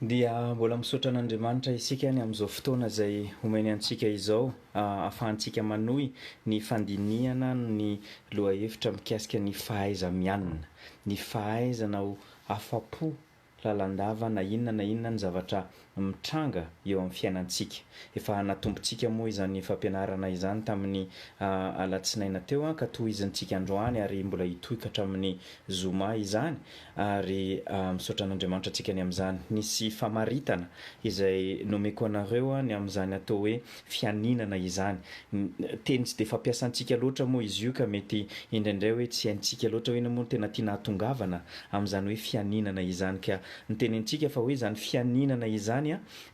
Dia mbola misaotra an'Andriamanitra isika any amin'izao fotoana izay omeny antsika izao, ahafahantsika manohy ny fandinihana ny lohahevitra mikasika ny fahaiza mianina, ny fahaizana ho afa-po lalandava na inona ny zavatra mitranga eo amin'ny fiainantsika. Efa natombotsika moa izany fampianarana izany tamin'ny alatsinaina teo ka tohizantsika androany ary mbola hitohika hatramin'ny zoma izany ary misaotra an'Andriamanitra antsika ny amin'izany. Nisy famaritana izay nomeko anareo ny amin'izany atao hoe fianinana izany. Teny tsy de fampiasantsika loatra moa izy io ka mety indraindray hoe tsy haintsika loatra hoe ino moa tena tiana hatongavana amin'izany hoe fianinana izany ka ny tenintsika fa hoe izany fianinana izany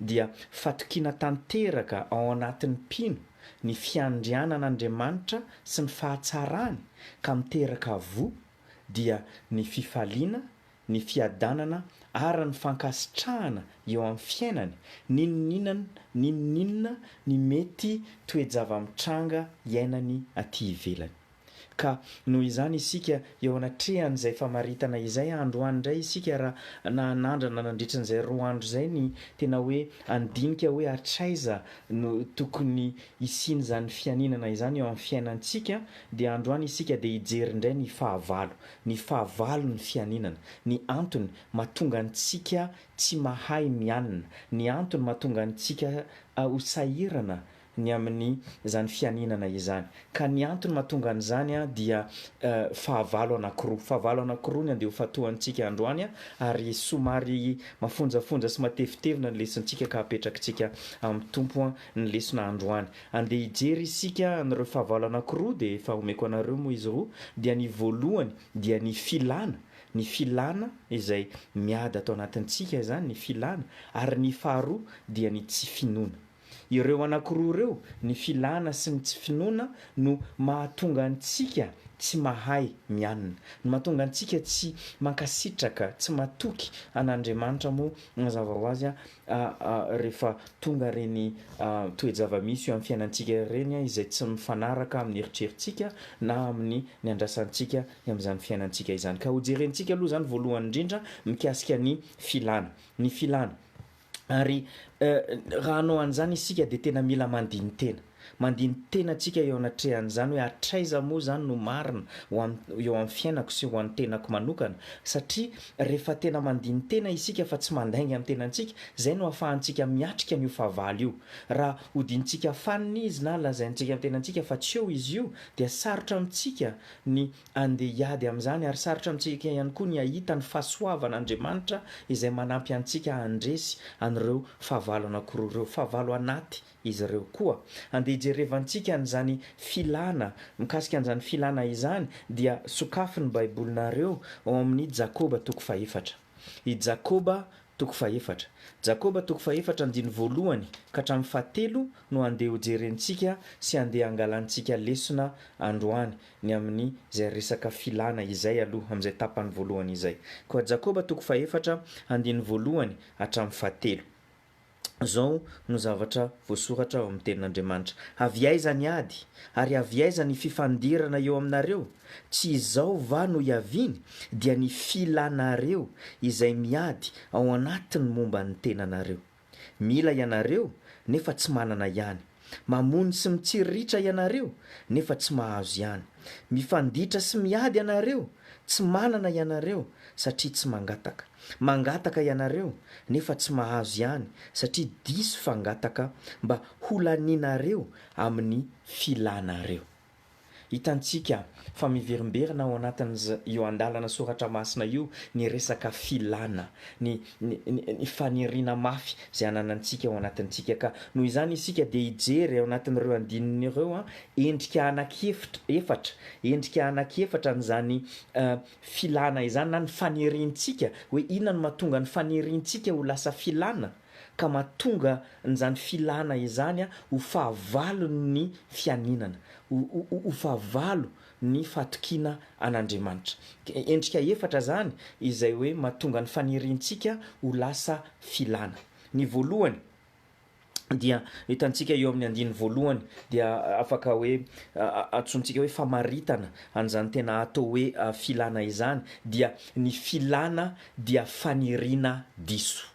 dia fatokiana tanteraka ao anatin'ny mpino ny fiandrianan'Andriamanitra sy ny fahatsarany ka miteraka voa dia ny fifaliana, ny fiadanana ary ny fankasitrahana eo amin'ny fiainany n'inona ny mety toe-java-mitranga iainany aty ivelany. Ka noho izany isika eo anatrehan'izay famaritana izay androany indray isika raha nanandrana nandritran'izay 2 andro izay ny tena hoe andinika hoe hatraiza no tokony hisiany izany fianinana izany eo amin'ny fiainantsika dia androany isika dia hijery indray ny fahavalo ny fianinana, ny antony mahatonga antsika tsy mahay mianina, ny antony mahatonga antsika ho sahirana ny amin'ny izany fianinana izany. Ka ny antony mahatonga an'izany dia fahavalo anankiroa ny andeha ho fatohantsika androany ary somary mafonjafonja sy matevitevina ny lesontsika ka apetrakintsika amin'ny tompo ny lesona androany. Andeha hijery isika an'ireo fahavalo anankiroa dia efa omeko anareo moa izy roa dia ny voalohany dia ny filana izay miady atao anatintsika izany ny filana ary ny faharoa dia ny tsy finoana. Ireo anankiroa ireo ny filana sy ny tsy finoana no mahatonga antsika tsy mahay mianina, no mahatonga antsika tsy mankasitraka, tsy matoky an'Andriamanitra moa mazava ho azy rehefa tonga reny toe-java-misy eo amin'ny fiainantsika ireny izay tsy mifanaraka amin'ny eritrerintsika na amin'ny ny andrasantsika amin'izany fiainantsika izany. Ka ho jerentsika aloha izany voalohany indrindra mikasika ny filana. Ary raha hanao an'izany isika dia tena mila mandiny tena antsika eo anatrehan'izany hoe hatraiza moa izany no marina eo amin'ny fiainako sy ho an'ny tenako manokana satria rehefa tena mandiny tena isika fa tsy mandainga amin'ny tenantsika izay no ahafahantsika miatrika an'io fahavalo io. Raha hodintsika fanina izy na lazaintsika amin'ny tenantsika fa tsy eo izy io dia sarotra amintsika ny andeha hiady amin'izany ary sarotra amintsika ihany koa ny hahita ny fahasoavan'Andriamanitra izay manampy antsika handresy an'ireo fahavalo anankiroa ireo, fahavalo anaty izy ireo koa. Andeha hijerevantsika an'izany filana, mikasika an'izany filana izany dia sokafiny baibolinareo ao amin'ny Jakoba 4:4. I Jakoba 4:4. Jakoba 4:4 andiny voalohany ka hatramin'ny 7 no andeha ho jerentsika sy andeha hangalantsika lesona androany ny amin'ny izay resaka filana izay aloha amin'izay tapany voalohany izay. Koa Jakoba 4:4 andiny voalohany hatramin'ny 7. Zao no zavatra voasoratra ao amin'ny tenin'Andriamanitra. Avy aiza ny ady ary avy aiza ny fifandirana eo aminareo? Tsy izao va no hiaviany dia ny filanareo izay miady ao anatiny momba ny tenanareo. Mila ianareo nefa tsy manana ihany. Mamony sy mitsiriritra ianareo nefa tsy mahazo ihany. Mifanditra sy miady ianareo, tsy manana ianareo satria tsy mangataka ianareo nefa tsy mahazo ihany satria diso fangataka mba holaninareo amin'ny filanareo. Hitantsika fa miverimberina ao anatin'io io andalana soratra masina io ny resaka filana, ny faniriana mafy izay ananantsika ao anatintsika ka noho izany isika dia hijery ao anatin'ireo andininy ireo endrika anakiefatra n'izany filana izany na ny faniriantsika hoe inona no mahatonga ny faniriantsika ho lasa filana ka mahatonga n'izany filana izany ho fahavalo ny fianinana, ho fahavalo ny fatokiana an'Andriamanitra. Endrika efatra zany izay hoe mahatonga ny faniriantsika ho lasa filana. Ny voalohany dia hitantsika eo amin'ny andiny voalohany dia afaka hoe antsontsika hoe famaritana an'izany tena atao hoe filana izany dia ny filana dia faniriana diso.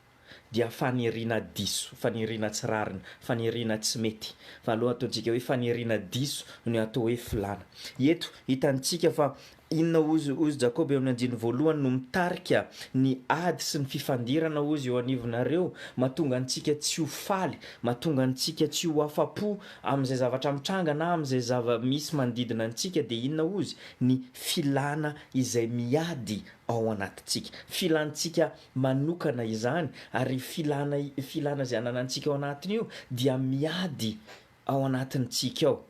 dia faniriana diso, faniriana tsy rariny, faniriana tsy mety. Fa aloha ataontsika hoe faniriana diso no atao hoe filana. Eto hitantsika fa inona ozy Jakoba eo amin'ny andiny voalohany no mitarika ny ady sy ny fifandirana ozy eo anivonareo, mahatonga antsika tsy ho faly, mahatonga antsika tsy ho afa-po amin'izay zavatra mitranga na amin'izay zava-misy manodidina antsika. Dia inona ozy? Ny filana izay miady ao anatintsika, filantsika manokana izany, ary filana izay ananantsika ao anatiny io dia miady ao anatintsika ao.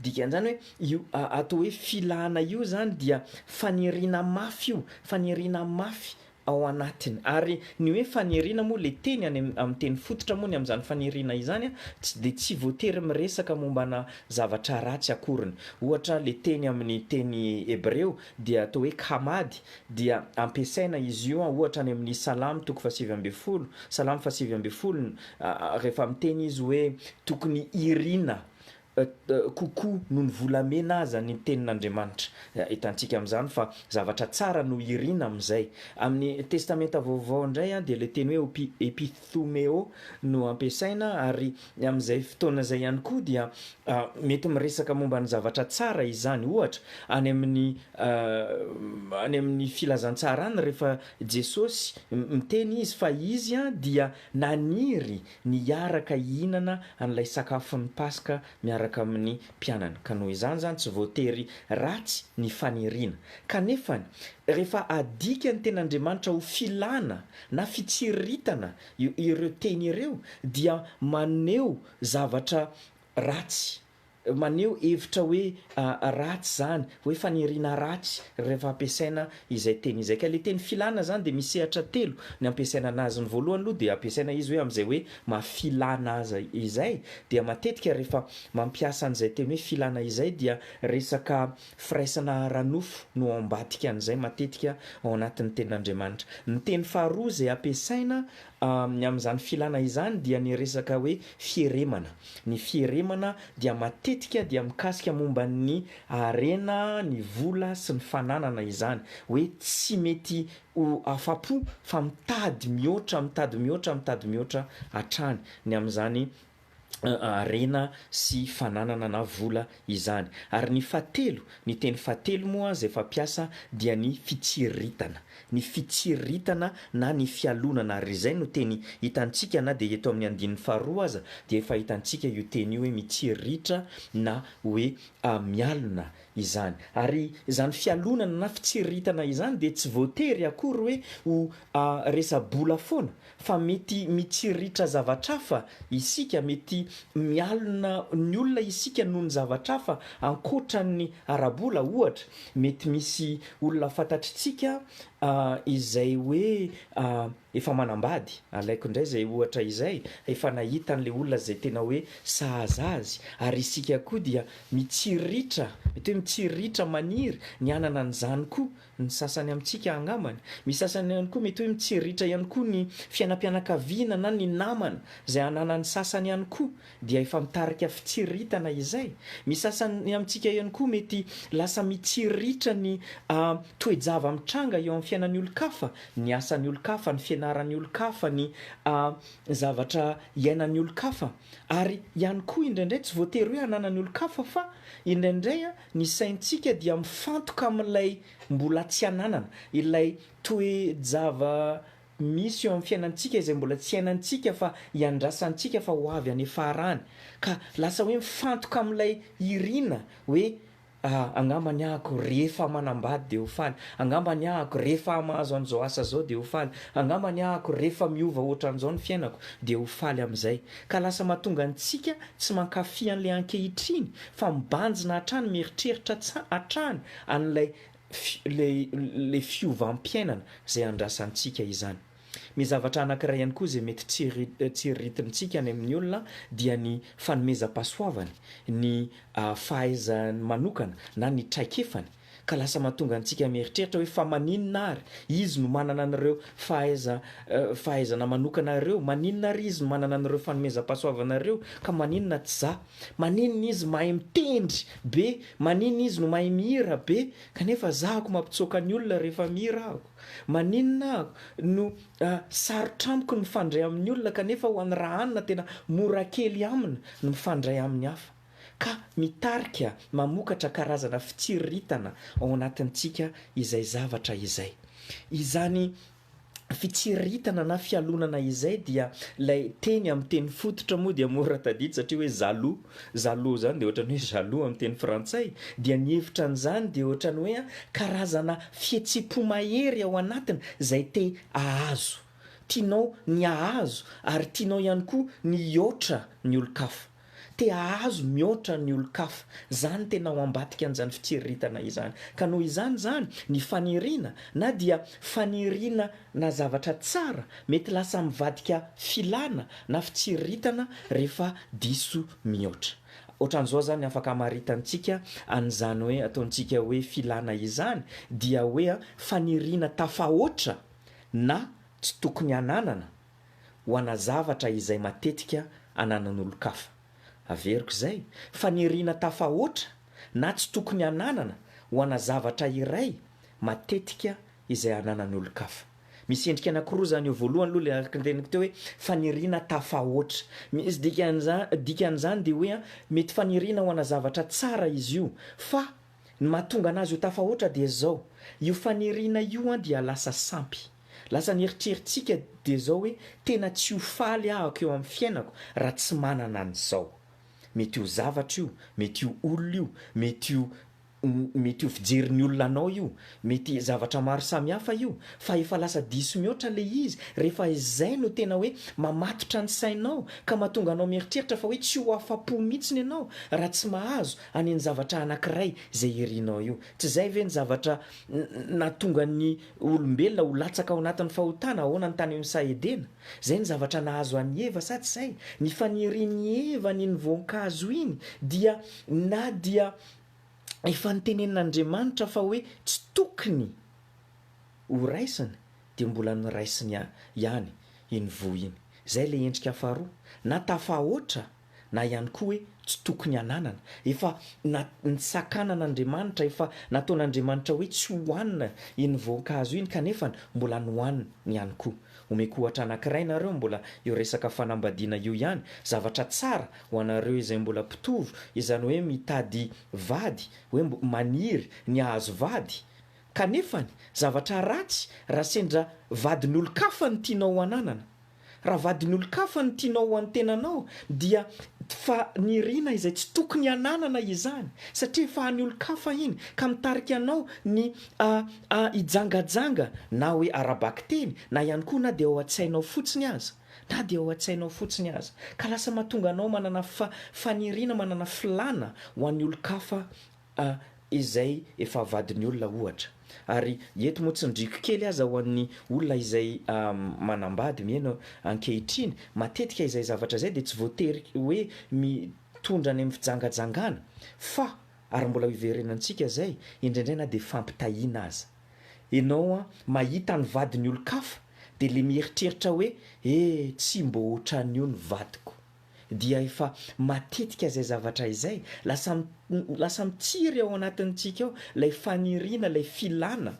Dikan'izany hoe io atao hoe filana io zany dia faniriana mafy io, faniriana mafy ao anatiny. Ary ny hoe faniriana moa le teny amin'ny teny fototra moa ny amin'izany faniriana izany tsy voatery miresaka mombana zavatra ratsy akoriny. Ohatra le teny amin'ny teny hebreo dia atao hoe kamady, dia ampiasaina izy io ohatra any amin'ny salamo toko fahasivy amby folo, salamo fahasivy amby folo, rehefa miteny izy hoe tokony irina kokoa noho ny volamena aza ny tenin'Andriamanitra. Hitantsika amin'izany fa zavatra tsara no irina amin'izay. Amin'ny testamenta vaovao indray dia le teny hoe epithomeo no ampiasaina, ary amin'izay fotoana izay ihany koa dia mety miresaka momba ny zavatra tsara izany. Ohatra any amin'ny filazantsara any rehefa Jesosy miteny izy fa izy dia naniry niaraka hihinana an'ilay sakafon'ny Paska miaraka amin'ny mpianany. Ka noho izany zany tsy voatery ratsy ny faniriana, kanefa rehefa adika ny ten'Andriamanitra ho filana na fitsiritana ireo teny ireo dia maneho zavatra ratsy, maneho hevitra hoe ratsy zany, hoe faniriana ratsy rehefa ampiasaina izay teny izay. Ka le teny filana zany dia misehatra telo. Ny ampiasaina anazy ny voalohany aloha dia ampiasaina izy hoe amin'izay hoe mahafilana azy izay, dia matetika rehefa mampiasa an'izay teny hoe filana izay dia resaka firaisana ara-nofo no ambadika an'izay matetika ao anatin'ny tenin'Andriamanitra. Ny teny faharoa izay ampiasaina ny amin'izany filana izany dia ny resaka hoe fieremana. Ny fieremana dia matetika dia mikasika momba ny harena, ny vola sy ny fananana izany, hoe tsy mety ho afa-po fa mitady mihoatra hatrany ny amin'izany harena sy fananana na vola izany. Ary ny fahatelo, ny teny fahatelo moa izay fampiasa dia ny fitsiritana, ny fitsiritana na ny fialonana. Ary izay no teny hitantsika na dia eto amin'ny andin'ny faharoa aza dia efa hitantsika io teny io hoe mitsiritra na hoe mialona izany. Ary izany fialonana na fitsiritana izany dia tsy voatery akory hoe ho resa-bola foana, fa mety mitsiritra zavatra hafa isika, mety mialona ny olona isika noho ny zavatra hafa ankoatran'ny ara-bola. Ohatra mety misy olona fantatritsika izay hoe efa manambady, alaiko indray zay ohatra izay, efa nahita an'ilay olona zay tena hoe sahaza azy, ary isika koa dia mitsiritra, mety hoe mitsiritra maniry ny anana an'izany koa ny sasany amintsika angambany. Misy sasany ihany koa mety hoe mitsiritra ihany koa ny fiainam-pianakaviana na ny namana izay ananan'ny sasany ihany koa dia efa mitarika fitsiritana izay. Misy sasany amintsika ihany koa mety lasa mitsiritra ny toe-java mitranga eo amin'ny fiainan'ny olon-kafa, ny asan'ny olon-kafa, ny fianaran'ny olon-kafa, ny zavatra iainan'ny olon-kafa. Ary ihany koa indraindray tsy voatery hoe ananan'ny olon-kafa, fa indraindray ny saintsika dia mifantoka amin'ilay mbola tsy ananana, ilay toe-java misy eo amin'ny fiainantsika izay mbola tsy hainantsika fa iandrasantsika fa ho avy any afarany. Ka lasa hoe mifantoka amin'ilay irina hoe angambany ahako rehefa manambady dia ho faly, angambany ahako rehefa mahazo an'izao asa zao dia ho faly, angambany ahako rehefa miova ohatran'izao ny fiainako dia ho faly amin'izay. Ka lasa mahatonga antsika tsy mankafy an'ilay ankehitriny fa mibanjina hatrany, mieritreritra hatrany an'ilay le fiovam-piainana izay andrasantsika izany. Misy zavatra anankiray ihany koa izay mety tsiritintsika any amin'ny olona dia ny fanomezam-pahasoavany, ny fahaizany manokana na ny traikefany. ka lasa mahatonga antsika mieritreritra hoe fa maninona ary izy no manana anareo fahaizana manokana reo, maninona ary izy no manana anareo fanomezam-pahasoavanareo ka maninona tsy za, maninona izy mahay mitendry be, maninona izy no mahay mihira be kanefa zahako mampitsoaka ny olona rehefa mihira ako, maninona no sarotra amiko ny mifandray amin'ny olona kanefa ho an'ny raha anina tena mora kely amina ny mifandray amin'ny hafa. Ka mitarika mamokatra karazana fitsiritana ao anatintsika izay zavatra izay. Izany fitsiritana na fialonana izay dia lay teny amin'ny teny fototra moa dia mora tadidy satria hoe zalo zany dia ohatrany hoe jaloux amin'ny teny frantsay, dia ny hevitra an'izany dia ohatrany hoe karazana fihetsem-po mahery ao anatiny izay te ahazo, tianao ny ahazo ary tianao ihany koa ny hihoatra ny olo-kafa, te ahazo mihoatra ny olo-kafa, zany tena ao ambadika an'izany fitsiritana izany. Ka noho izany zany ny faniriana na dia faniriana na zavatra tsara mety lasa mivadika filana na fitsiritana rehefa diso mihoatra. Ohatran'izao zany afaka hamaritantsika an'izany hoe ataontsika hoe filana izany dia hoe faniriana tafahoatra na tsy tokony ananana ho ana zavatra izay matetika ananan'olo-kafa. Averiko izay, faniriana tafahoatra na tsy tokony ananana ho ana zavatra iray matetika izay ananan'olo-kafa. Misy endrika anankiroa zany eo, voalohany aloha le araka ny teniko teo hoe faniriana tafahoatra. Misy dikan'izany dia hoe mety faniriana ho ana zavatra tsara izy io, fa ny mahatonga anazy ho tafahoatra dia zao, io faniriana io dia lasa sampy. Lasa ny eritreritsika dia zao hoe tena tsy ho faly ahako eo amin'ny fiainako raha tsy manana an'izao. Mety ho zavatra io, mety ho olona io, mety ho fijerin'ny olona anao io, mety zavatra maro samihafa io, fa efa lasa diso mihoatra le izy rehefa izay no tena hoe mamatotra ny sainao ka mahatonga anao mieritreritra fa hoe tsy ho afa-po mihitsiny ianao raha tsy mahazo any ny zavatra anankiray izay irianao io. Tsy izay ve ny zavatra nahatonga ny olombelona ho latsaka ao anatin'ny fahotana, ahoana ny tany amin'ny Saedena? Zay ny zavatra nahazo an'i Eva sa tsy izay? Ny fanirian'i Eva ny voankazo iny dia na dia efa nitenenin'Andriamanitra fa hoe tsy tokony ho raisina dia mbola noraisiny ihany iny voa iny. Zay le endrika faharoa, na tafahoatra na ihany koa hoe tsy tokony ananana. Efa nitsakanan'Andriamanitra, efa nataon'Andriamanitra hoe tsy hohanina iny voankazo iny kanefa mbola nohanina ihany koa. Omeko ohatra anankiray nareo mbola eo resaka fanambadiana io ihany, zavatra tsara ho anareo izay mbola mpitovo, izany hoe mitady vady, hoe maniry ny hahazo vady, kanefany zavatra ratsy raha sendra vadin'olo-kafa ny tianao ananana. Raha vadin'olo-kafa ny tianao ho antenanao dia faniriana izay tsy tokony ananana izany satria fa any olo-kafa iny ka mitarika anao ny hijangajanga na hoe arabaky teny na ihany koa na dia ao an-tsainao fotsiny aza, ka lasa mahatonga anao manana faniriana, manana filana ho an'ny olo-kafa izay efa vadin'ny olona ohatra. Ary eto moa tsy ndriko kely aza ho an'ny olona izay manambady mihaino ankehitriny, matetika izay zavatra izay dia tsy voatery hoe mitondra any amin'ny fijangajangana, fa ary mbola hiverenantsika zay indraindray na dia fampitahiana aza. Ianao mahita ny vadin'ny olo-kafa dia le mieritreritra hoe tsy mbo ohatran'io ny vadiko, dia efa matetika izay zavatra izay lasa mitsiry ao anatintsika ao lay faniriana, lay filana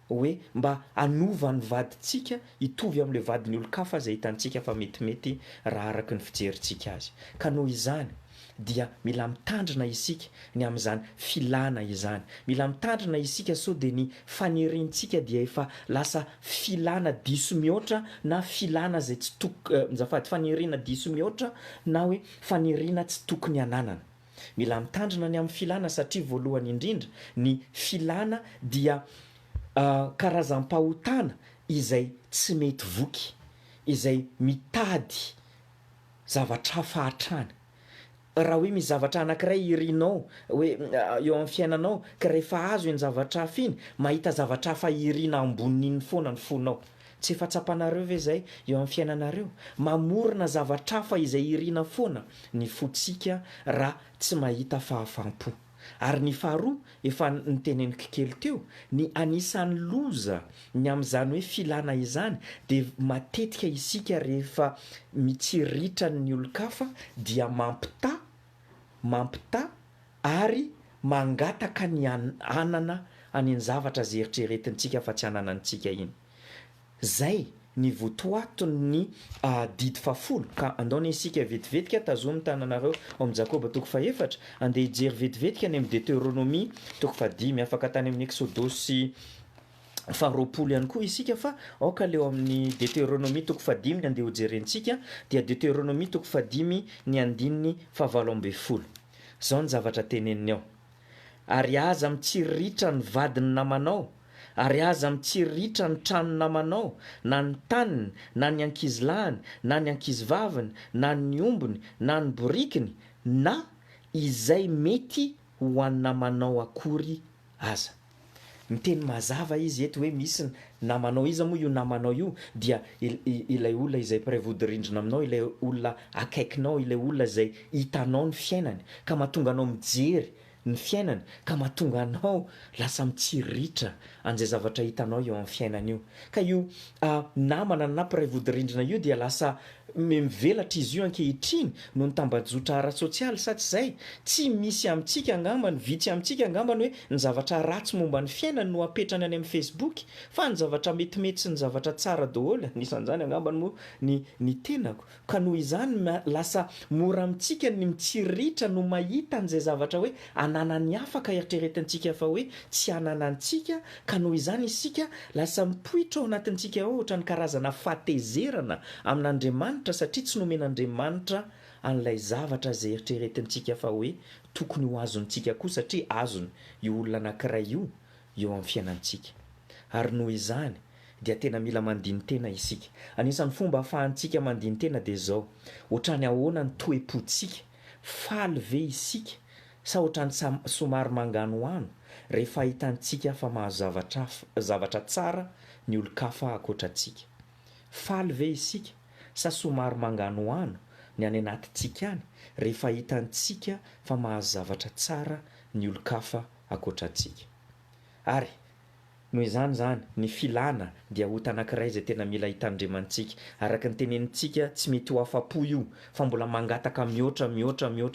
hoe mba hanova ny vadintsika hitovy amin'ilay vadin'ny olo-kafa izay hitantsika fa metimety raha araka ny fijerintsika azy. Ka noho izany dia mila mitandrina isika ny amin'izany filana izany, mila mitandrina isika sao dia ny faniriantsika dia efa lasa filana diso mihoatra na filana izay tsy tokony faniriana diso mihoatra na hoe faniriana tsy tokony ananana. Mila mitandrina ny amin'ny filana satria voalohany indrindra ny filana dia karazam-pahotana izay tsy mety voky, izay mitady zavatra hafa hatrany. Raha hoe misy zavatra anankiray irianao hoe eo amin'ny fiainanao ka rehefa azo iny zavatra hafa iny mahita zavatra hafa irina ambonin'iny foana ny fonao. Tsy efa tsapanareo ve zay eo amin'ny fiainanareo? Mamorona zavatra hafa izay irina foana ny fontsika raha tsy mahita fahafaham-po. Ary ny faharoa efa niteneniko kely teo, ny anisan'ny loza ny amin'izany hoe filana izany de matetika isika rehefa mitsiritra ny olo-kafa dia mampita ary mangataka ny anana any zavatra zay eritreretintsika fa tsy ananantsika iny. Zay ny votoatony didy fafolo ka andaony isika vetivetika tazomy tananareo amin'ny Jakoba toko faefatra andeha hijery vetivetika any amin'ny Deutéronomie toko fadimy afaka tany amin'ny Exodosy faharoapolo ihany koa isika fa aoka leo amin'ny Deutéronomie toko fadimy ny andeha hojerentsika dia Deutéronomie toko fadimy ny andininy fahavalo ambin'ny folo. Zao ny zavatra teneniny ao: ary aza mitsiritra ny vadiny namanao, ary aza mitsiritra ny tranony namanao, na ny taniny, na ny ankizilahiny, na ny ankizivaviny, na ny ombony, na ny borikiny, na izay mety ho any namanao akory aza. Miteny mazava izy eto hoe misy namanao iza moa io namanao io dia ilay olona izay mpiray-vody-rindrina aminao, ilay olona akaikinao, ilay olona izay hitanao ny fiainany ka mahatonga anao mijery ny fiainany, ka mahatonga anao lasa mitsiritra an'izay zavatra hitanao eo amin'ny fiainany io. Ka io namana na mpiray-vody-rindrina io dia lasa mivelatra izy io ankehitriny no ny tambajotra ara-sosialy sa tsy zay? Tsy misy amintsika angambany, vitsy amintsika angambany hoe ny zavatra ratsy momba ny fiainany no apetrany any amin'ny Facebook, fa ny zavatra metimety sy ny zavatra tsara daholo, anisan'izany angambany moa ny tenako. Ka noho izany lasa mora amintsika ny mitsiritra no mahita an'izay zavatra hoe ananany afaka eritreretintsika fa hoe tsy ananantsika, ka noho izany isika lasa mipoitra ao anatintsika ohatra ny karazana fatezerana amin'Andriamanitra satria tsy nomen'Andriamanitra an'ilay zavatra zay eritreretintsika fa hoe tokony ho azontsika koa satria azony io olona anankiray io eo amin'ny fiainantsika. Ary noho izany dia tena mila mandiny tena isika. Anisan'ny fomba ahafahantsika mandiny tena dia zao: ohatrany ahoana ny toe-pontsika, faly ve isika sa ohatrany somary manganohano rehefa hitantsika fa mahazo zavatra tsara ny olo-kafa akoatrantsika? Faly ve isika sa somary manganohano ny any anatintsika any rehefa hitantsika fa mahazo zavatra tsara ny olo-kafa akoatrantsika? Ary noho izany zany ny filana dia ota anankiray zay tena mila hitandremantsika. Araka ny tenenintsika tsy mety ho afa-po io fa mbola mangataka mihoatra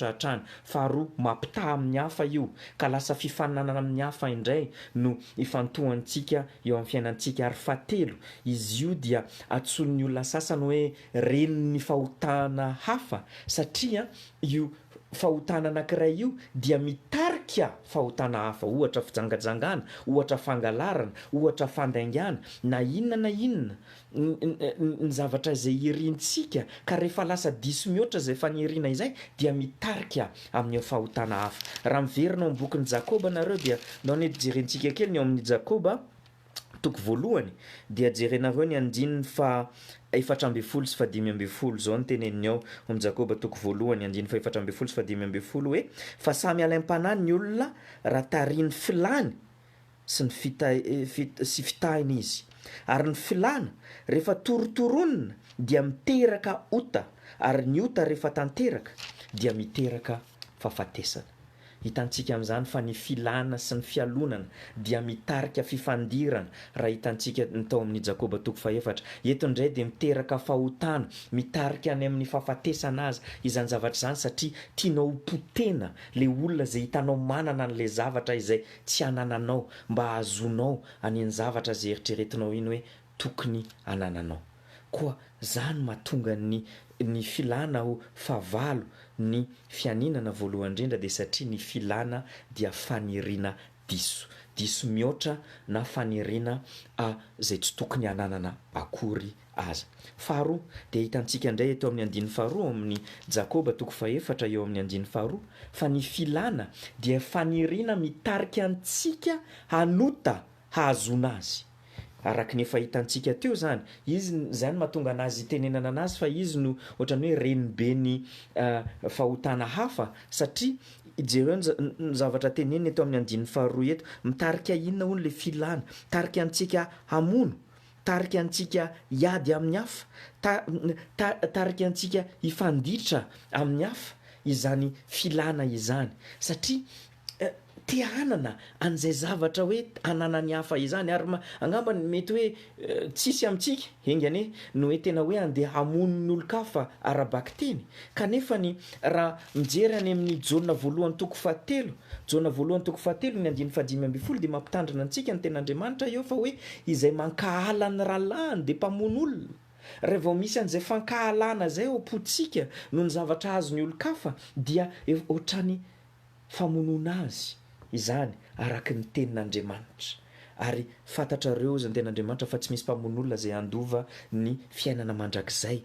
hatrany. Faharoa, mampitaha amin'ny hafa io ka lasa fifaninanana amin'ny hafa indray no ifantohantsika eo amin'ny fiainantsika. Ary fahatelo, izy io dia antsoin'ny olona sasany hoe renin'ny fahotana hafa satria io fahotana anankiray io dia mitarika fahotana hafa, ohatra fijangajangana, ohatra fangalarana, ohatra fandaingana, na inona ny zavatra izay iriantsika ka rehefa lasa diso mihoatra izay faniriana izay dia mitarika amin'ny fahotana hafa. Raha miverina ao amin'ny bokin'ny Jakoba nareo dia ndao ny jerentsika kely ny ao amin'ny Jakoba toko voalohany dia jerenareo ny andininy fa efatra ambin'ny folo sy fadimy ambin'ny folo. Zao ny teneniny ao amin'ny Jakoba toko voalohany andininy fa efatra ambin'ny folo sy fadimy ambin'ny folo hoe: fa samy alaim-panahy ny olona raha tariany filany sy ny fitahiny izy, ary ny filana rehefa torotoronina dia miteraka ota, ary ny ota rehefa tanteraka dia miteraka fahafatesana. Hitantsika amin'izany fa ny filana sy ny fialonana dia mitarika fifandirana. Raha hitantsika ny tao amin'ny Jakoba toko faefatra eto indray dia miteraka fahotana, mitarika any amin'ny fahafatesana azy izany zavatra izany satria tianao potena le olona zay hitanao manana an'ilay zavatra izay tsy anananao mba ahazonao an'iny zavatra zay eritreretinao iny hoe tokony anananao. Koa zany mahatonga ny filana ho fahavalo ny fianinana voalohany indrindra dia satria ny filana dia faniriana diso mihoatra na faniriana zay tsy tokony ananana akory aza. Faharoa dia hitantsika indray eto amin'ny andininy faharoa amin'ny Jakoba toko faefatra eo amin'ny andininy faharoa fa ny filana dia faniriana mitarika antsika hanota hahazoana azy. Araka ny efa hitantsika teo zany, izy zany mahatonga anazy tenenana anazy fa izy no ohatrany hoe renibe ny fahotana hafa satria ijereo ny zavatra teneniny eto amin'ny andininy faharoa eto: mitarika inona hono le filana, tarika antsika hamono, tarika antsika hiady amin'ny hafa, tarika antsika hifanditra amin'ny hafa izany filana izany satria tianana an'izay zavatra hoe ananany hafa izany ary angamba mety hoe tsisy amintsika engany no hoe tena hoe andeha hamonony olo-kafa arabaky teny kanefa ny raha mijery any amin'ny jaona voalohany toko fahatelo jaona voalohany toko fahatelo ny 5:10 dia mampitandrina antsika ny ten'Andriamanitra eo fa hoe izay mankahala ny ralahany dia mpamono olona raha vao misy an'izay fankahalana zay ao am-potsika no ny zavatra azony olo-kafa dia ohatrany famonona azy izany araka ny tenin'Andriamanitra ary fantatrareo zany tenin'Andriamanitra fa tsy misy mpamon'olona zay andova ny fiainana mandrakizay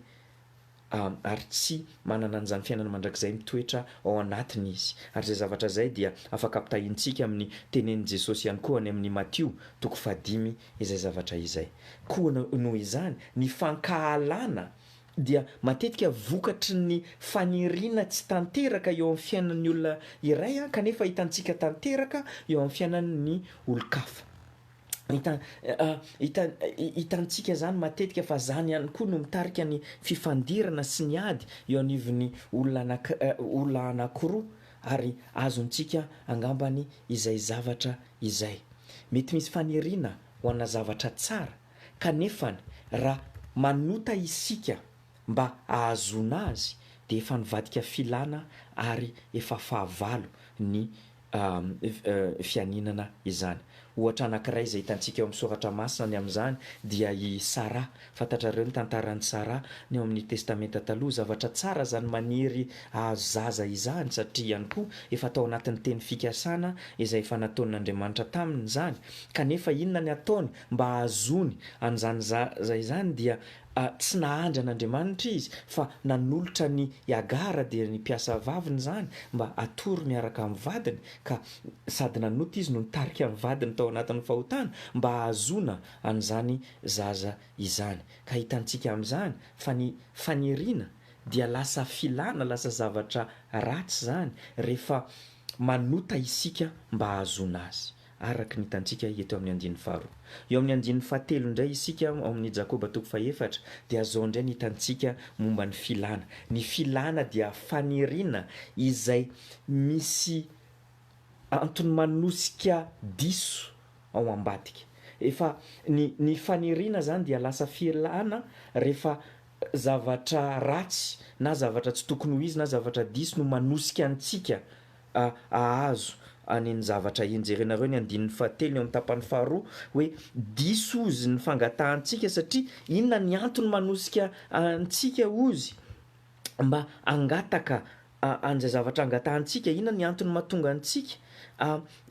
ary tsy manana an'izany fiainana mandrakizay mitoetra ao anatiny izy ary zay zavatra zay dia afaka ampitahintsika amin'ny tenenin' Jesosy ihany koa any amin'ny Matio toko 5 izay zavatra izay koa noho izany ny fankahalana dia matetika vokatry ny faniriana tsy tanteraka eo amin'ny fiainan'ny olona iray kanefa hitantsika tanteraka eo amin'ny fiainan'ny olo-kafa hitantsika zany matetika fa zany ihany koa no mitarika ny fifandirana sy ny ady eo anivon'ny olona anankiroa ary azontsika angambany izay zavatra izay mety misy faniriana ho ana zavatra tsara kanefany raha manota isika mba ahazona azy dia efa nivadika filana ary efa fahavalo ny fianinana izany ohatra anankiray izay hitantsika eo amin'ny soratra masina ny amin'izany dia i Sara fantatrareo ny tantaran'ny Sara ny eo amin'ny testamenta taloha zavatra tsara zany maniry ahazo zaza izany satria ihany koa efa tao anatin'ny teny fikasana izay efa nataon'Andriamanitra taminy zany kanefa inona ny ataony mba ahazony an'izany zaza izany dia tsy nahandry an'Andriamanitra izy fa nanolotra ny Agara dia ny mpiasa vaviny zany mba atory miaraka amin'ny vadiny ka sady nanota izy no nitarika amin'ny vadiny tao anatin'ny fahotana mba ahazona an'izany zaza izany ka hitantsika amin'izany fa ny faniriana dia lasa filana lasa zavatra ratsy zany rehefa manota isika mba ahazona azy araka ny hitantsika eto amin'ny 5 eo amin'ny 7 indray isika ao amin'ny Jakoba toko 4 dia azao indray ny hitantsika momba ny filana. Ny filana dia faniriana izay misy antony manosika diso ao ambadika. Efa ny faniriana zany dia lasa filana rehefa zavatra ratsy na zavatra tsy tokony ho izy na zavatra diso no manosika antsika ahazo any ny zavatra iny. Jerenareo ny 7 eo amin'ny tapany faharoa hoe diso ozy ny fangatahantsika satria inona ny antony manosika antsika ozy mba angataka an'izay zavatra angatahantsika. Inona ny antony mahatonga antsika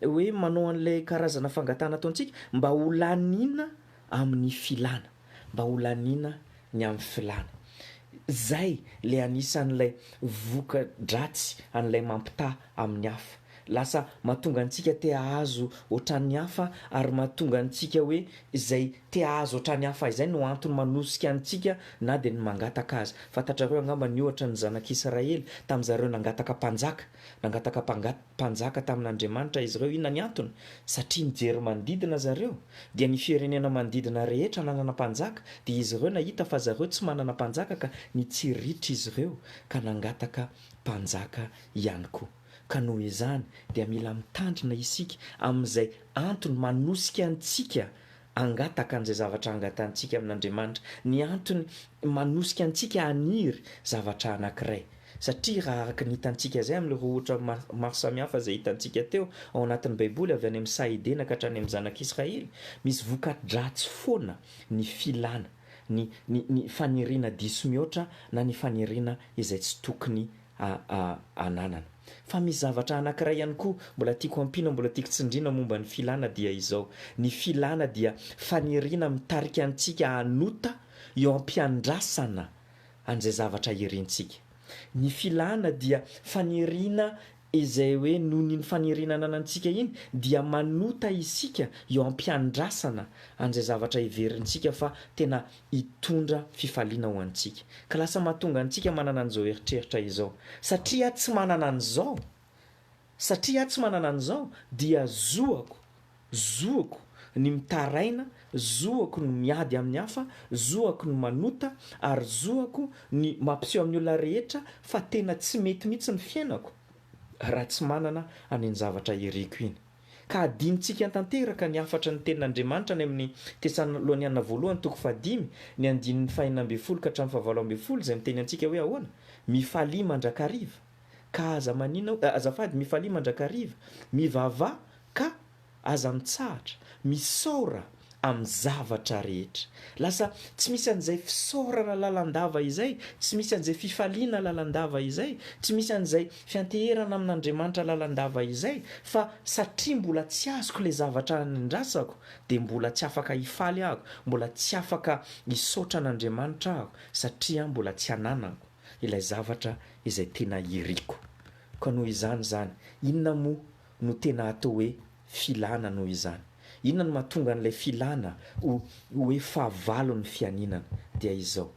hoe manao an'ilay karazana fangatahana ataontsika mba ho laniana amin'ny filana, mba ho laniana ny amin'ny filana. Zay le anisan'ilay voka-dratsy an'ilay mampitaha amin'ny hafa. Lasa mahatonga antsika te hahazo ohatran'ny hafa ary mahatonga antsika hoe izay te hahazo ohatran'ny hafa izay no antony manosika antsika na dia ny mangataka azy. Fantatrareo angamba ny ohatra ny zanak'Israely tamin'izareo nangataka mpanjaka tamin'Andriamanitra izy ireo. Inona ny antony? Satria mijery manodidina zareo dia ny firenena manodidina rehetra nanana mpanjaka dia izy ireo nahita fa zareo tsy manana mpanjaka ka nitsiritra izy ireo ka nangataka mpanjaka ihany koa. Ka noho izany dia mila mitandrina isika amin'izay antony manosika antsika angataka an'izay zavatra angatantsika amin'Andriamanitra. Ny antony manosika antsika haniry zavatra anankiray. Satria raha araka ny hitantsika izay amin'ilay ohatra maro samihafa izay hitantsika teo ao anatin'ny Baiboly avy any amin'ny Sahidena ka hatrany amin'ny zanak'Israely, misy voka-dratsy foana ny filana, ny faniriana diso mihoatra na ny faniriana izay tsy tokony ananana. Fa misy zavatra anankiray ihany koa mbola tiako ampiana, mbola tiako tsindriana momba ny filana dia izao. Ny filana dia faniriana mitarika antsika hanota eo am-piandrasana an'izay zavatra irintsika. Ny filana dia faniriana izay hoe noho ny faniriana ananantsika iny dia manota isika eo am-piandrasana an'izay zavatra iverintsika fa tena hitondra fifaliana ho antsika. Ka lasa mahatonga antsika manana an'izao eritreritra izao. Satria tsy manana an'izao dia zoako ny mitaraina, zoako ny miady amin'ny hafa, zoako ny manota ary zoako ny mampiseho amin'ny olona rehetra fa tena tsy mety mihitsy ny fiainako raha tsy manana any zavatra iriko iny. Ka adinitsika tanteraka ny afatra ny tenin'Andriamanitra ny amin'ny Tesaloniana voalohany toko 5 ny 9:12 ka hatramin'ny 17 zay miteny antsika hoe ahoana? Mifalia mandrakariva ka aza maninona azafady mifalia mandrakariva, mivavah ka aza mitsahatra, misaora amin'ny zavatra rehetra. Lasa tsy misy an'izay fisaorana lalandava izay, tsy misy an'izay fifaliana lalandava izay, tsy misy an'izay fianteherana amin'Andriamanitra lalandava izay, fa satria mbola tsy azoko le zavatra nandrasako dia mbola tsy afaka hifaly ahako, mbola tsy afaka hisaotra an'Andriamanitra ahako satria mbola tsy ananako ilay zavatra izay tena iriko. Ka noho izany zany, inona moa no tena atao hoe filana noho izany? Inona no mahatonga an'ilay filana hoe fahavalo ny fianinana? Dia izao,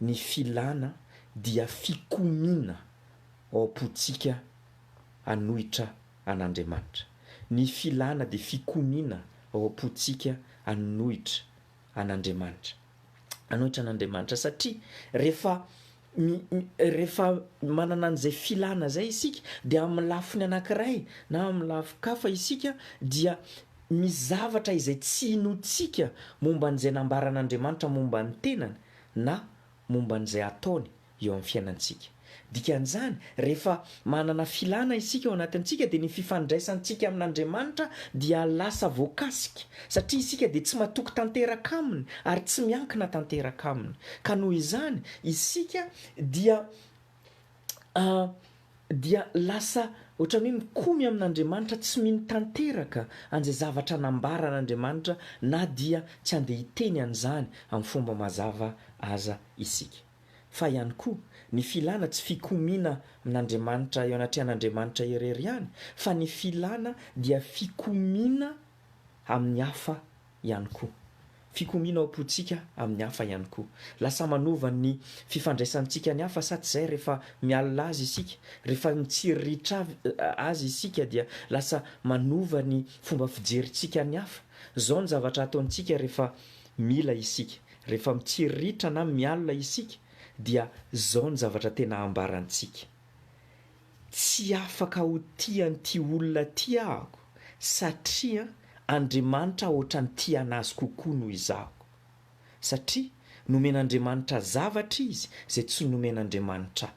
ny filana dia fikomiana ao am-pontsika hanohitra an'Andriamanitra. Ny filana dia fikomiana ao am-pontsika hanohitra an'Andriamanitra. Hanohitra an'Andriamanitra satria rehefa manana an'izay filana zay isika dia amin'ny lafiny anankiray na amin'ny lafin-kafa isika dia misy zavatra izay tsy inotsika momba an'izay nambaran'Andriamanitra momba ny tenany na momba an'izay ataony eo amin'ny fiainantsika. Dikan'izany, rehefa manana filana isika ao anatintsika dia ny fifandraisantsika amin'Andriamanitra dia lasa voakasika satria isika dia tsy matoky tanteraka aminy ary tsy miankina tanteraka aminy. Ka noho izany isika dia lasa ohatran'ny hoe mikomy amin'Andriamanitra, tsy mino tanteraka an'izay zavatra nambaran'Andriamanitra na dia tsy andeha hiteny an'izany amin'ny fomba mazava aza isika. Fa ihany koa ny filana tsy fikomiana amin'Andriamanitra eo anatrehan'Andriamanitra irery ihany, fa ny filana dia fikomiana amin'ny hafa ihany koa. Fikomiana ao am-pontsika amin'ny hafa ihany koa. Lasa manova ny fifandraisantsika ny hafa sa tsy izay rehefa mialina azy isika, rehefa mitsiriritra azy isika dia lasa manova ny fomba fijerintsika ny hafa. Zao ny zavatra ataontsika rehefa mila isika, rehefa mitsiriritra na mialina isika dia zao ny zavatra tena ambarantsika. Tsy afaka ho tian'ity olona ty ahako satria Andriamanitra ohatrany tia anazy kokoa noho izahako. Satria nomen'Andriamanitra zavatra izy izay tsy nomen'Andriamanitra.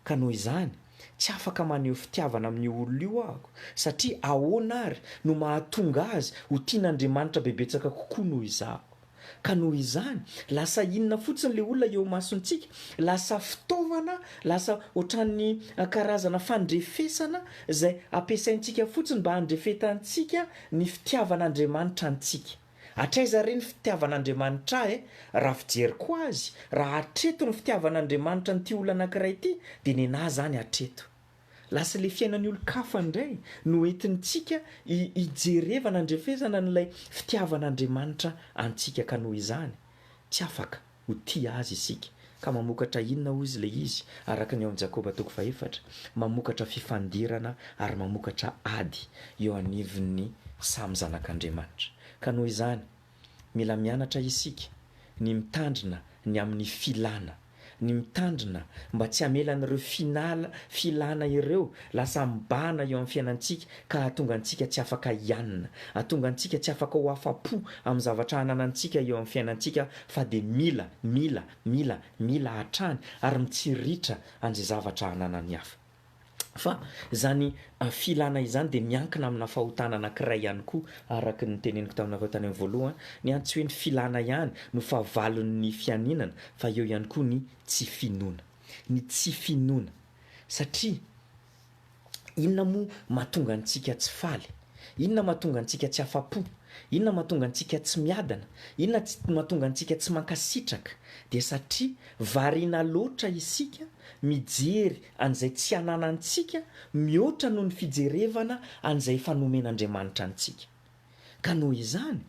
Ka noho izany tsy afaka maneho fitiavana amin'ny olona io ahako satria ahoana ary no mahatonga azy ho tian'Andriamanitra bebetsaka kokoa noho izahako. Ka noho izany lasa inona fotsiny le olona eo masontsika, lasa fitaovana, lasa ohatran'ny karazana fandrefesana izay ampiasaintsika fotsiny mba handrefetantsika ny fitiavan'Andriamanitra antsika. Hatraiza re ny fitiavan'Andriamanitra raha fijeriko azy, raha hatreto ny fitiavan'Andriamanitra n'ity olona anankiray ity dia nenahy zany hatreto. Lasa le fiainan'ny olon-kafa indray no entintsika hijerevana handrefesana n'ilay fitiavan'Andriamanitra antsika. Ka noho izany tsy afaka ho tia azy isika. Ka mamokatra inona hoy izy ilay izy araka ny ao amin'ny Jakoba toko 4, mamokatra fifandirana ary mamokatra ady eo anivon'ny samy zanak'Andriamanitra. Ka noho izany mila mianatra isika ny mitandrina ny amin'ny filana, ny mitandrina mba tsy hamelan'ireo filana ireo lasa mibana eo amin'ny fiainantsika ka hahatonga antsika tsy afaka hianina, hahatonga antsika tsy afaka ho afa-po amin'ny zavatra ananantsika eo amin'ny fiainantsika, fa dia mila hatrany ary mitsiriritra an'izay zavatra ananany hafa. Fa zany filana izany dia miankina amina fahotana anankiray ihany koa araka ny teneniko taminareo tany amin'ny voalohany, ny antso hoe ny filana ihany no fahavalon'ny fianinana, fa eo ihany koa ny tsy finoana. Ny tsy finoana satria inona moa mahatonga antsika tsy faly? Inona mahatonga antsika tsy afa-po? Inona mahatonga antsika tsy miadana? Inona mahatonga antsika tsy mankasitraka? Dia satria variana loatra isika mijery an'izay tsy ananantsika mihoatra noho ny fijerevana an'izay efa nomen'Andriamanitra antsika. Ka noho izany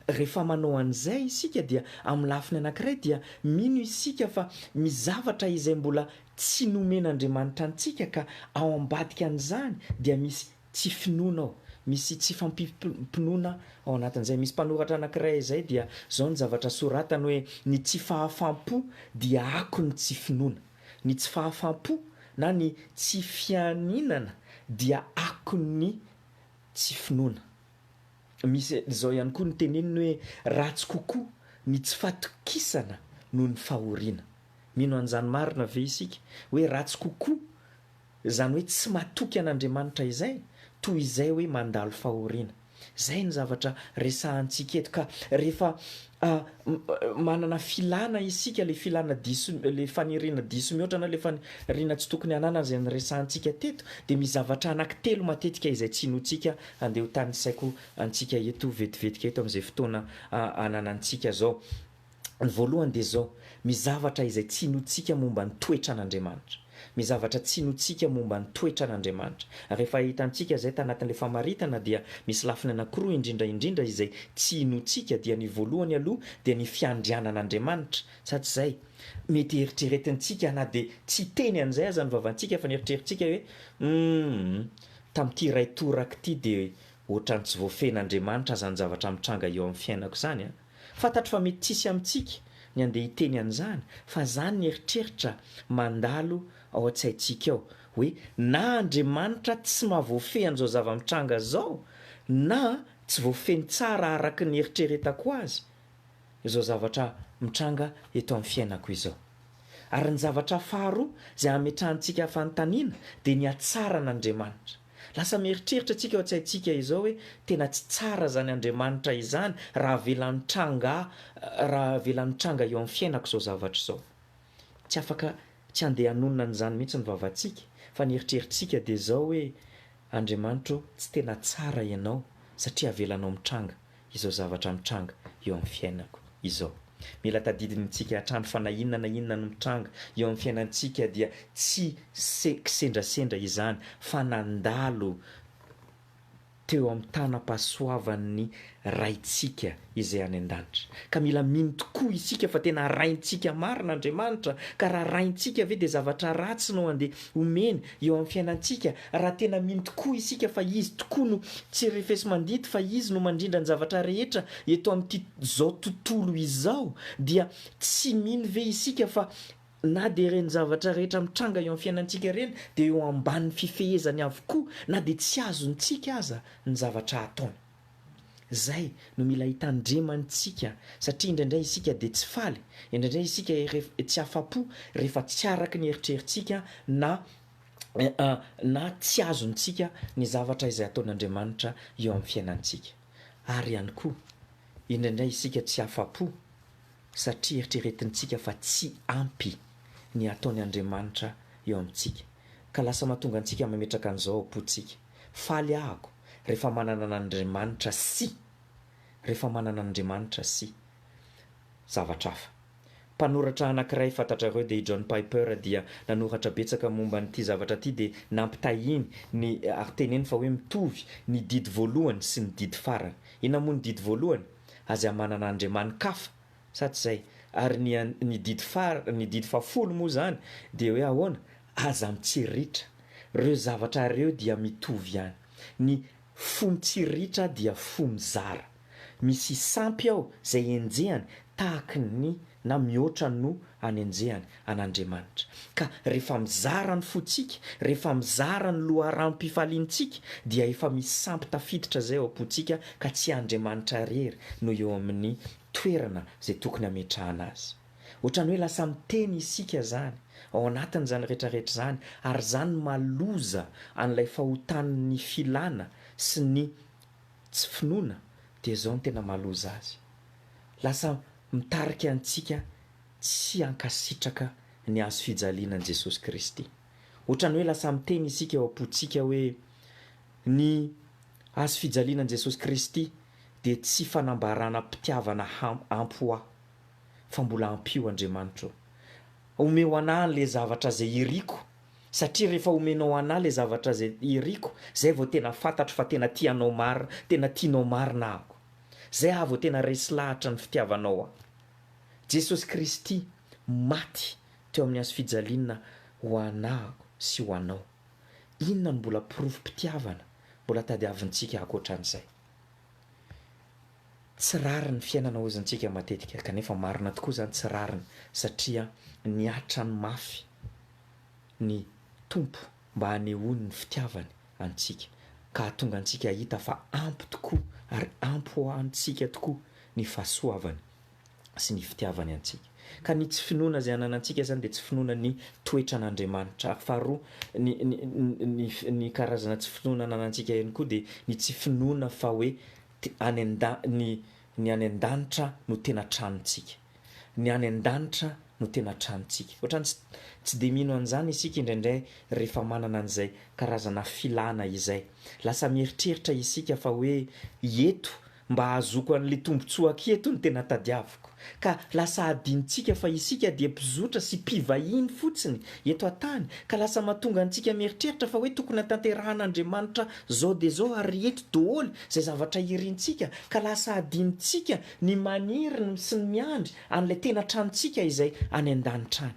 rehefa manao an'izay isika dia amin'ny lafiny anankiray dia mino isika fa mizavatra izay mbola tsy nomen'Andriamanitra antsika, ka ao ambadika an'izany dia misy tsy finoana ao, misy tsy fampinoana ao anatin'izay. Misy mpanoratra anankiray izay dia zao ny zavatra soratany hoe ny tsy fahafam-po dia ako ny tsy finoana. Ny tsy fahafam-po na ny tsy fianinana dia akony tsy finoana. Misy zao ihany koa ny teneniny hoe ratsy kokoa ny tsy fatokisana noho ny fahoriana. Mino an'izany marina ve isika hoe ratsy kokoa zany hoe tsy matoky an'Andriamanitra izay toy izay hoe mandalo fahoriana. Zay ny zavatra resahantsika eto. Ka rehefa manana filana isika, le filana diso, le faniriana diso mihoatra na le faniriana tsy tokony anana zay ny resahantsika teto, de misy zavatra anankitelo matetika izay tsinotsika andeha ho tany saiko antsika eto vetivetika eto amin'izay fotoana ananantsika zao. Ny voalohany de zao, misy zavatra izay tsinotsika momba ny toetra an'Andriamanitra. Misy zavatra tsinotsika momba ny toetra an'Andriamanitra. Rehefa hitantsika zay tanatin'le famaritana dia misy lafiny anankiroa indrindra izay tsinotsika. Dia ny voalohany aloha dia ny fiandrianan'Andriamanitra. Satsy zay mety eritreretintsika na de tsy teny an'izay aza ny vavantsika fa ny eritreritsika hoe tamin'ity ray toraka ity de ohatrany tsy voafen'Andriamanitra zany zavatra mitranga eo amin'ny fiainako zany. Fantatro fa mety tsisy amintsika ny andeha hiteny an'izany, fa zany ny eritreritra mandalo ao an-tsaintsika ao hoe na Andriamanitra tsy mahavoafehy an'izao zava-mitranga zao, na tsy voafeny tsara araka ny eritreretako azy izao zavatra mitranga eto amin'ny fiainako izao. Ary ny zavatra faharoa zay ametrahantsika fanontaniana de ny hatsara an'Andriamanitra. Lasa mieritreritra antsika ao an-tsaintsika izao hoe tena tsy tsara zany Andriamanitra izany raha velany tranga eo amin'ny fiainako izao zavatra izao. Tsy afaka tsy andeha hanonona an'izany mihitsy ny vavantsika, fa ny eritreritrsika de zao hoe Andriamanitra tsy tena tsara ianao satria avelanao mitranga izao zavatra mitranga eo amin'ny fiainako izao. Mila tadidintsika hatrany fa na inona no mitranga eo amin'ny fiainantsika dia tsy kisendrasendra izany fa nandalo teo amin'ny tanam-pahasoavan'ny raintsika izay any an-danitra. Ka mila mino tokoa isika fa tena raintsika marina Andriamanitra. Ka raha raintsika ve de zavatra ratsy no andeha omeny eo amin'ny fiainantsika? Raha tena mino tokoa isika fa izy tokoa no tsy rifesy mandito fa izy no mandrindra ny zavatra rehetra eto amin'ity zao tontolo izao, dia tsy mino ve isika fa na de reny zavatra rehetra mitranga eo amin'ny fiainantsika reny de eo ambanin'ny fifehezany avokoa, na de tsy azontsika aza ny zavatra ataony. Zay no mila hitandremantsika satria indraindray isika de tsy faly, indraindray isika tsy afa-po rehefa tsy araky ny eritreritsika na tsy azontsika ny zavatra izay ataon'Andriamanitra eo amin'ny fiainantsika. Ary ihany koa indraindray isika tsy afa-po satria eritreretintsika fa tsy ampy ny ataony Andriamanitra eo amintsika. Ka lasa mahatonga antsika mametraka an'izao am-pontsika. Faly ahako rehefa manana an'Andriamanitra sy zavatra hafa. Mpanoratra anankiray fantatrareo de John Piper dia nanoratra betsaka momba n'ity zavatra ity de nampitahiny ny ary teneny fa hoe mitovy ny didy voalohany sy ny didy farany. Ina moa ny didy voalohany? Aza manana andriamanikafa, sa tsy zay? Ary ny didy fahafolo moa zany de hoe ahoana? Aza mitsiritra. Reo zavatra reo dia mitovy ihany. Ny fo mitsiritra dia fo mizara. Misy sampy ao zay enjehany tahaka ny na mihoatra no anenjehany an'Andriamanitra. Ka rehefa mizara ny fotsika, rehefa mizara ny loharam-pifaliantsika dia efa misy sampy tafiditra zay ao am-pontsika ka tsy Andriamanitra rery no eo amin'ny toerana zay tokony ametrahana azy. Ohatrany hoe lasa miteny isika zany ao anatin'izany rehetrarehetra zany, ary zany maloza an'ilay fahotan'ny filana sy ny tsy finoana, de zao ny tena maloza azy. Lasa mitarika antsika tsy hankasitraka ny hazo fijaliana an'i Jesosy Kristy. Ohatrany hoe lasa miteny isika ao am-pontsika hoe ny hazo fijaliana an'i Jesosy Kristy de tsy fanambarana mpitiavana ampoa, fa mbola ampio Andriamanitra. Omeo anahy le zavatra zay iriko, satria rehefa omenao anahy le zavatra zay iriko, zay vao tena fantatro fa tena tianao marina, tena tianao marina ako. Zay vao tena resy lahatra ny fitiavanao aho. Jesosy Kristy maty teo amin'ny hazo fijaliana ho anahako sy ho anao. Inona no mbola porofom-pitiavana mbola tadiavintsika ankoatran'izay? Tsy rariny fiainana ozantsika matetika, kanefa marina tokoa zany tsy rariny satria niatrany mafy ny tompo mba hanehoany ny fitiavany antsika ka tonga antsika hita fa ampy tokoa ary ampy ho antsika tokoa ny fahasoavany sy ny fitiavany antsika. Ka ny tsy finoana zay ananantsika zany dia tsy finoana ny toetran'Andriamanitra. Faharoa ny karazana tsy finoana ananantsika ihany koa dia ny tsy finoana fa hoe ny any an-danitra no tena tranontsika. Ny any an-danitra no tena tranontsika. Ohatrany tsy dia mino an'izany isika indraindray rehefa manana an'izay karazana filana izay. Lasa mieritreritra isika fa hoe eto mba ahazoko an'le tombontsoa aketo no tena tadiaviko. Ka lasa adinitsika fa isika dia mpizotra sy mpivahiny fotsiny eto an-tany. Ka lasa mahatonga antsika mieritreritra fa hoe tokony hatanteran'Andriamanitra zao dia zao ary eto daholo izay zavatra irintsika. Ka lasa adinitsika ny maniry sy ny miandry an'ilay tena tranontsika izay any an-danitra any.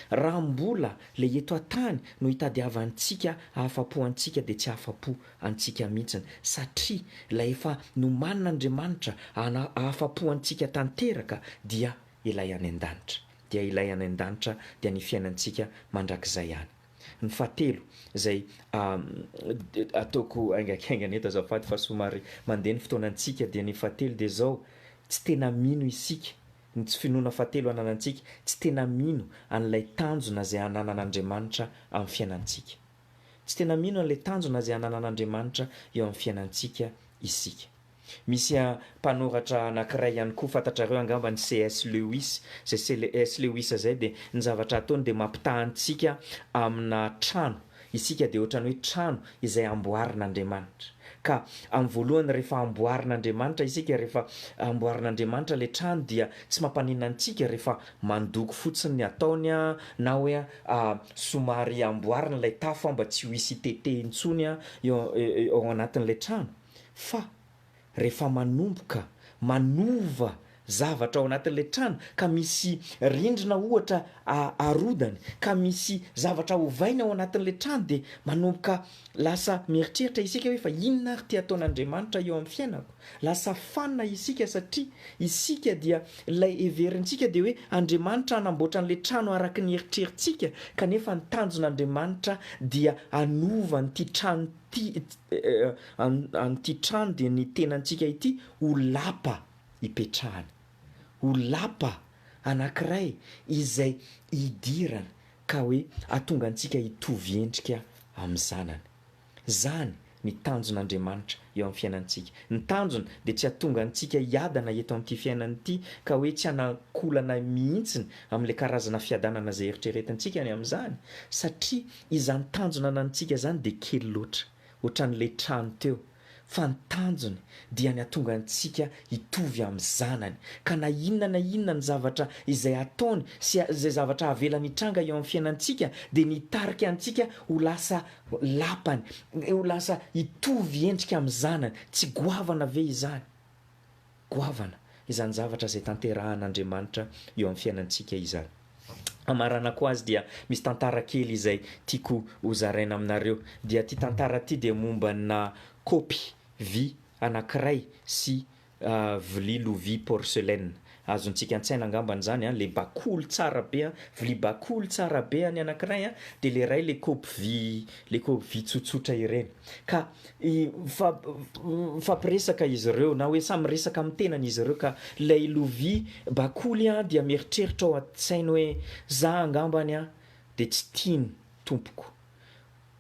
Raha mbola le eto an-tany no hitadiavantsika ahafapo antsika dia tsy ahafapo antsika mihitsiny satria ilay efa nomanin'Andriamanitra ahafapo antsika tanteraka dia ilay any an-danitra. Dia ilay any an-danitra dia ny fiainantsika mandrakizay any. Ny fahatelo izay ataoko aingakaingana eto azafady fa somary mandeha ny fotoanantsika dia ny fahatelo dia zao: tsy tena mino isika. Ny tsy finoana fahatelo ananantsika, tsy tena mino an'ilay tanjona izay ananan'Andriamanitra amin'ny fiainantsika. Tsy tena mino an'ilay tanjona izay ananan'Andriamanitra eo amin'ny fiainantsika isika. Misy mpanoratra anankiray ihany koa fantatrareo angamba ny C.S. Lewis. Zay C.S. Lewis izay dia ny zavatra ataony dia mampitahantsika amina trano. Isika dia ohatrany hoe trano izay amboarin'Andriamanitra. Ka amin'ny voalohany rehefa amboarin'Andriamanitra isika, rehefa amboarin'Andriamanitra le trano dia tsy mampanina antsika rehefa mandoko fotsiny ny ataony na hoe somary amboarina ilay tafo mba tsy ho hisy tete intsony ao anatin'ilay trano. Fa rehefa manomboka manova zavatra ao anatin'ilay trano ka misy rindrina ohatra arodany, ka misy zavatra ovaina ao anatin'ilay trano dia manomboka lasa mieritreritra isika hoe fa inona ary tia ataon'Andriamanitra eo amin'ny fiainako. Lasa fanina isika satria isika dia ilay heverintsika dia hoe Andriamanitra anamboatra an'ilay trano araka ny eritrerintsika, kanefa ny tanjon'Andriamanitra dia anova an'ity trano an'ity trano dia ny tenantsika ity ho lapa hipetrahana. Ho lapa anankiray izay hidirana ka hoe ahatonga antsika hitovy endrika amin'ny zanany. Zany ny tanjon'Andriamanitra eo amin'ny fiainantsika. Ny tanjona dia tsy ahatonga antsika hiadana eto amin'ity fiainana ity ka hoe tsy hanakolana mihitsiny amin'ilay karazana fiadanana izay eritreretintsika ny amin'izany, satria izany tanjona anantsika izany dia kely loatra ohatran'ilay trano teo. Fa ny tanjony dia ny ahatonga antsika hitovy amin'ny zanany. Ka na inona ny zavatra izay ataony sy izay zavatra avelany hitranga eo amin'ny fiainantsika dia nitarika antsika ho lasa lapany, ho lasa hitovy endrika amin'ny zanany. Tsy goavana ve izany? Goavana izany zavatra izay tanterahan'Andriamanitra eo amin'ny fiainantsika izany. Amarana koa azy dia misy tantara kely izay tiako hozaraina aminareo. Dia ity tantara ity dia mombana kaopy vy anankiray sy vilia lovia porcelaine. Azontsika an-tsaina angambany zany le bakoly tsara be, vilia bakoly tsara be any anankiray dia le ray le kaopy vy tsotsotra ireny. Ka fampiresaka izy ireo na hoe samy resaka amin'ny tenany izy ireo, ka ilay lovia bakoly dia mieritreritra ao an-tsainy hoe za angambany dia tsy tiany tompoko.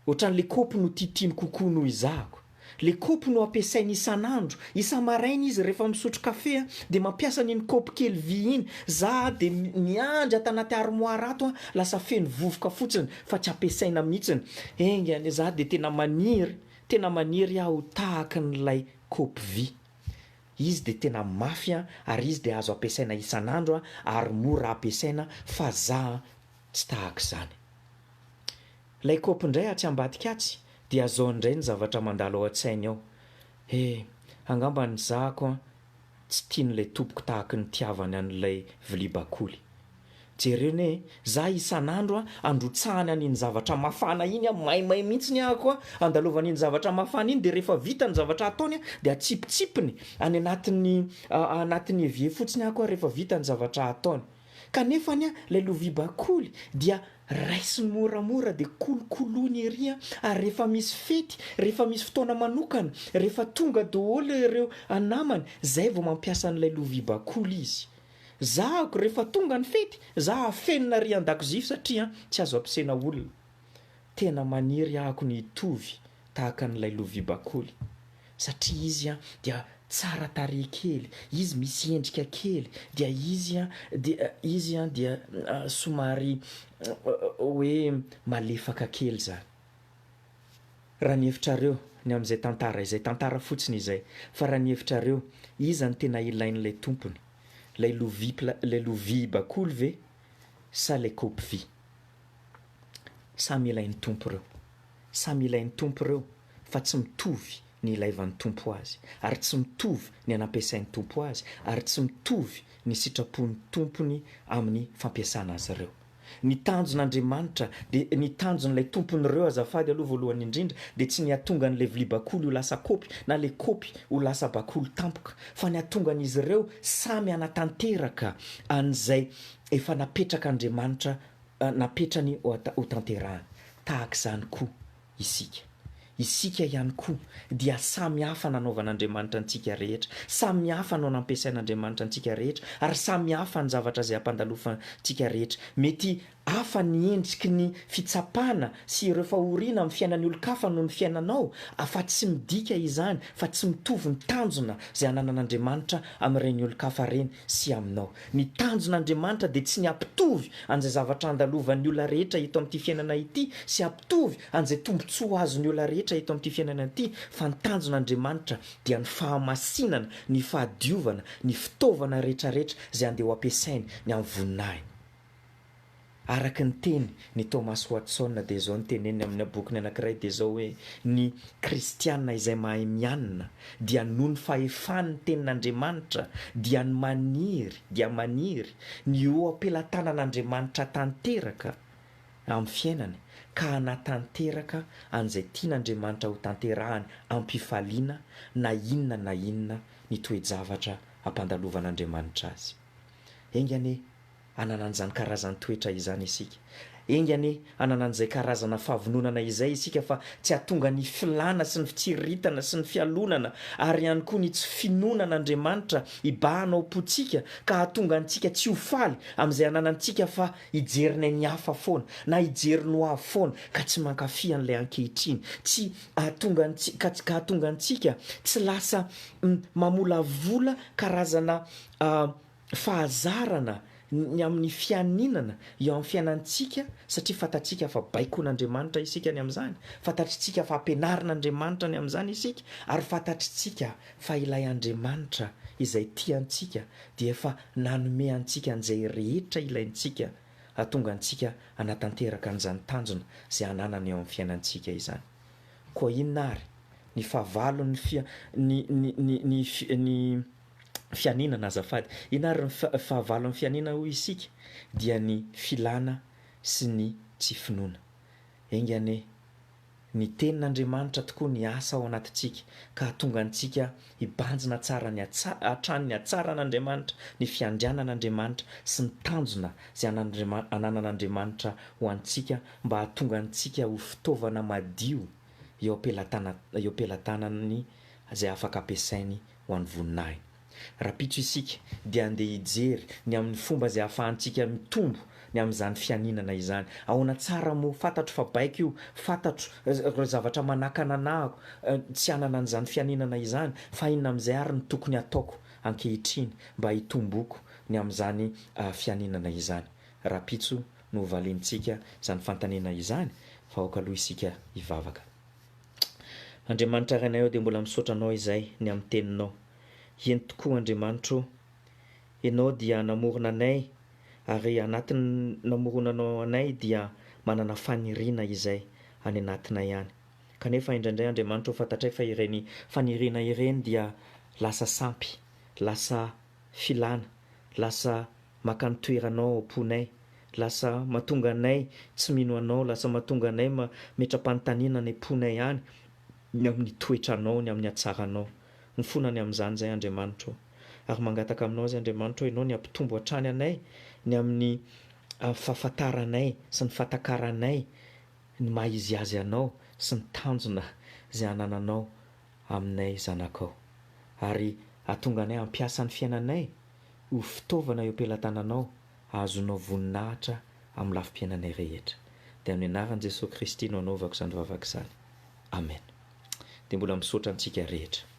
Ohatran'le kaopy no tiatiany kokoa noho izahako. Le kaopy no ampiasainy isan'andro. Isa-maraina izy rehefa misotro kafe dia mampiasa n'iny kaopy kely vy iny. Za dia miandry atanaty armoara ato lasa feno vovoka fotsiny fa tsy ampiasaina mihitsiny. Engany za dia tena maniry aho tahaka n'ilay kaopy vy. Izy dia tena mafy ary izy dia azo ampiasaina isan'andro ary mora ampiasaina, fa za tsy tahaka izany. Ilay kaopy indray tsy ambadika atsy dia zao indray ny zavatra mandalo ao an-tsainy ao. Angamba ny zahako tsy tian'ilay tompoko tahaka ny tiavany an'ilay vilia bakoly. Jereny za isan'andro androtsahany an'iny zavatra mafana iny maimay mihitsy ny ahako andalovany iny zavatra mafana iny dia rehefa vita ny zavatra ataony dia atsipitsipiny any anatin'ny evie fotsiny ahako rehefa vita ny zavatra ataony. Kanefa ilay lovia bakoly dia raisy moramora dia kolokoloany ery ary rehefa misy fety, rehefa misy fotoana manokana, rehefa tonga daholo ireo anamany, zay vao mampiasa an'ilay lovia bakoly izy. Zahako rehefa tonga ny fety, za afenina ry an-dakozia satria tsy azo ampiasaina olona. Tena maniry ahako ny hitovy tahaka an'ilay lovia bakoly satria izy dia tsara tarehy kely, izy misy endrika kely, dia izy dia somary hoe malefaka kely zany. Raha ny hevitrareo ny amin'izay tantara fotsiny izay, fa raha ny hevitrareo iza ny tena ilain'ilay tompony, lay lovia bakoly ve sa lay kaopy vy? Samy ilain'ny tompo reo, samy ilain'ny tompo reo, fa tsy mitovy ny ilaivan'ny tompo azy, ary tsy mitovy ny anampiasain'ny tompo azy, ary tsy mitovy ny sitrapon'ny tompony amin'ny fampiasana azy ireo. Ny tanjon'Andriamanitra dia ny tanjon'ilay tompon'ireo azafady aloha voalohany indrindra dia tsy ny hatonga an'ilay vilia bakoly ho lasa kaopy na ilay kaopy ho lasa bakoly tampoka, fa ny hatongan'izy ireo samy anatanteraka an'izay efa napetraka Andriamanitra napetrany ho tanterahany. Tahaka izany koa isika ihany koa dia samy hafa nanaovan'Andriamanitra antsika rehetra, samy hafa no nampiasain'Andriamanitra antsika rehetra, ary samy hafa ny zavatra izay hampandalofantsika rehetra. Mety hafa ny endriky ny fitsapana sy ireo fahoriana amin'ny fiainan'ny olon-kafa noho ny fiainanao, fa tsy midika izany, fa tsy mitovy ny tanjona izay ananan'Andriamanitra amin'ireny olon-kafa ireny sy aminao. Ny tanjon'Andriamanitra dia tsy ny hampitovy an'izay zavatra andalovan'ny olona rehetra eto amin'ity fiainana ity sy hampitovy an'izay tombontsoa azon'ny olona rehetra eto amin'ity fiainana ity, fa ny tanjon'Andriamanitra dia ny fahamasinana, ny fahadiovana, ny fitaovana rehetrarehetra izay andeha ho ampiasainy ny amin'ny voninahiny. Araka ny teny ny Thomas Watson dia izao ny teneny amin'ny bokiny anankiray dia izao hoe ny kristianina izay mahay mianina dia noho ny fahefan'ny tenin'Andriamanitra dia maniry ny eo ampelantanan'Andriamanitra tanteraka amin'ny fiainany, ka hanatanteraka an'izay tian'Andriamanitra ho tanterahany ampifaliana na inona ny toe-javatra hampandalovan'Andriamanitra azy. Engany ananan'izany karazany toetra izany isika, engany ananan'izay karazana fahavononana izay isika, fa tsy hahatonga ny filana sy ny fitsiritana sy ny fialonana ary ihany koa ny tsy finonan'Andriamanitra hibahanao potsika ka hahatonga antsika tsy ho faly amin'izay ananantsika, fa hijerinay ny hafa foana na hijeriny ho avy foana ka tsy mankafy an'ilay ankehitriny, tsy hahatonga antsika tsy lasa mamolavola karazana fahazarana ny amin'ny fianinana eo amin'ny fiainantsika, satria fantatsika fa baikoan'Andriamanitra isika ny amin'izany, fantatritsika fa ampianarin'Andriamanitra ny amin'izany isika, ary fantatritsika fa ilay Andriamanitra izay tiantsika dia efa nanome antsika an'izay rehetra ilaintsika hahatonga antsika hanatanteraka an'izany tanjona izay ananana eo amin'ny fiainantsika izany. Koa inona ary ny fahavalon'ny ny fianinana azafady, ina ary ny fahavalon'ny fianinana hoy isika dia ny filana sy ny tsy finoana. Engany ny tenin'Andriamanitra tokoa ny asa ao anatintsika ka hahatonga antsika hibanjina tsara hatrany ny hatsaran'Andriamanitra, ny fiandrianan'Andriamanitra sy ny tanjona izay ananan'Andriamanitra ho antsika, mba hahatonga antsika ho fitaovana madio eo ampelantanany izay afaka ampiasainy ho an'ny voninahiny. Rapitso isika dia andeha hijery ny amin'ny fomba izay ahafahantsika mitombo ny amin'izany fianinana izany. Ahoana tsara moa fantatro fa baiko io, fantatro zavatra manakana anahako tsy hanana an'izany fianinana izany, fa inona amin'izay ary ny tokony ataoko ankehitriny mba hitomboko ny amin'izany fianinana izany. Rapitso no valintsika izany fantanina izany fa aoka aloha isika hivavaka. Andriamanitra rainay dia mbola misaotra anao izay ny amin'ny teninao. Heny tokoa Andriamanitra, ianao dia namorona anay ary anatin'ny namoronanao anay dia manana faniriana izay any anatinay ihany. Kanefa indraindray Andriamanitra fantatray fa ireny faniriana ireny dia lasa sampy, lasa filana, lasa maka ny toeranao amponay, lasa mahatonga anay tsy mino anao, lasa mahatonga anay metra-panontaniana ny amponay ihany ny amin'ny toetranao, ny amin'ny hatsaranao. Ny fonany amin'izany zay Andriamanitra, ary mangataka aminao zay Andriamanitra, ianao ny ampitombo hatrany anay ny amin'ny fahafantaranay sy ny fatakaranay ny maha-izy azy anao sy ny tanjona izay anananao aminay zanakao. Ary ahatonga anay hampiasa ny fiainanay ho fitaovana eo am-pelantananao ahazonao voninahitra amin'ny lafim-piainanay rehetra. Dia amin'ny anaran'i Jesosy Kristy no anaovako izany vavaka izany. Amen. Dia mbola misaotra antsika rehetra.